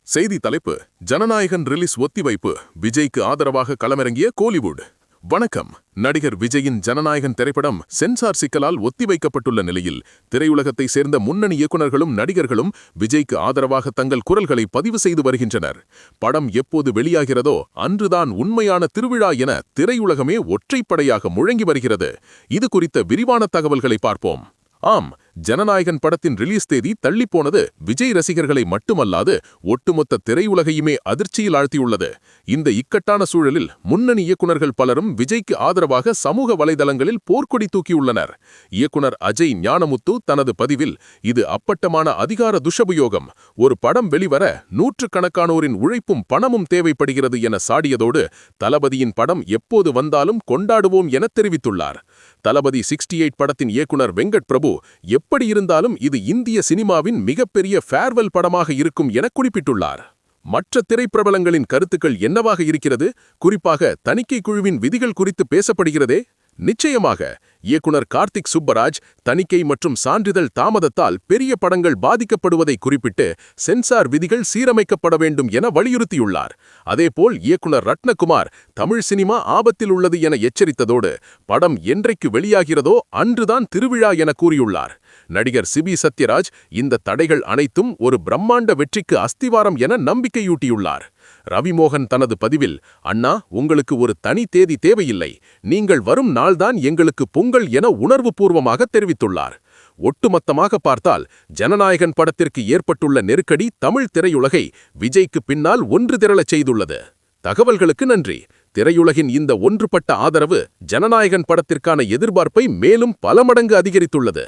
செய்தி தலைப்பு: ஜனநாயகன் ரிலீஸ் ஒத்திவைப்பு, விஜய்க்கு ஆதரவாக களமிறங்கிய கோலிவுட். வணக்கம். நடிகர் விஜயின் ஜனநாயகன் திரைப்படம் சென்சார் சிக்கலால் ஒத்திவைக்கப்பட்டுள்ள நிலையில், திரையுலகத்தை சேர்ந்த முன்னணி இயக்குநர்களும் நடிகர்களும் விஜய்க்கு ஆதரவாக தங்கள் குரல்களை பதிவு செய்து வருகின்றனர். படம் எப்போது வெளியாகிறதோ அன்றுதான் உண்மையான திருவிழா என திரையுலகமே ஒற்றைப்படையாக முழங்கி வருகிறது. இது குறித்த விரிவான தகவல்களை பார்ப்போம். ஆம், ஜனநாயகன் படத்தின் ரிலீஸ் தேதி தள்ளிப்போனது விஜய் ரசிகர்களை மட்டுமல்லாது ஒட்டுமொத்த திரையுலகையுமே அதிர்ச்சியில் ஆழ்த்தியுள்ளது. இந்த இக்கட்டான சூழலில் முன்னணி இயக்குநர்கள் பலரும் விஜய்க்கு ஆதரவாக சமூக வலைதளங்களில் போர்க்கொடி தூக்கியுள்ளனர். இயக்குனர் அஜய் ஞானமுத்து தனது பதிவில், இது அப்பட்டமான அதிகார துஷபயோகம், ஒரு படம் வெளிவர நூற்றுக்கணக்கானோரின் உழைப்பும் பணமும் தேவைப்படுகிறது என சாடியதோடு, தளபதியின் படம் எப்போது வந்தாலும் கொண்டாடுவோம் என தெரிவித்துள்ளார். தளபதி 68 படத்தின் இயக்குனர் வெங்கட் பிரபு, எப்படி இருந்தாலும் இது இந்திய சினிமாவின் மிகப்பெரிய ஃபேர்வெல் படமாக இருக்கும் என குறிப்பிட்டுள்ளார். மற்ற திரைப்பிரபலங்களின் கருத்துக்கள் என்னவாக இருக்கிறது? குறிப்பாக தணிக்கை குழுவின் விதிகள் குறித்து பேசப்படுகிறதே. நிச்சயமாக இயக்குனர் கார்த்திக் சுப்பராஜ், தணிக்கை மற்றும் சான்றிதழ் தாமதத்தால் பெரிய படங்கள் பாதிக்கப்படுவதை குறிப்பிட்டு சென்சார் விதிகள் சீரமைக்கப்பட வேண்டும் என வலியுறுத்தியுள்ளார். அதேபோல் இயக்குனர் ரத்னகுமார், தமிழ் சினிமா ஆபத்தில் உள்ளது என எச்சரித்ததோடு, படம் என்றைக்கு வெளியாகிறதோ அன்றுதான் திருவிழா என கூறியுள்ளார். நடிகர் சிபி சத்யராஜ், இந்த தடைகள் அனைத்தும் ஒரு பிரம்மாண்ட வெற்றிக்கு அஸ்திவாரம் என நம்பிக்கையூட்டியுள்ளார். ரவிமோகன் தனது பதிவில், அண்ணா, உங்களுக்கு ஒரு தனி தேதி தேவையில்லை, நீங்கள் வரும் நாள்தான் எங்களுக்கு பொங்கல் என உணர்வுபூர்வமாக தெரிவித்துள்ளார். ஒட்டுமொத்தமாக பார்த்தால், ஜனநாயகன் படத்திற்கு ஏற்பட்டுள்ள நெருக்கடி தமிழ் திரையுலகை விஜய்க்கு பின்னால் ஒன்று திரளச் செய்துள்ளது. தகவல்களுக்கு நன்றி. திரையுலகின் இந்த ஒன்றுபட்ட ஆதரவு ஜனநாயகன் படத்திற்கான எதிர்பார்ப்பை மேலும் பல மடங்கு அதிகரித்துள்ளது.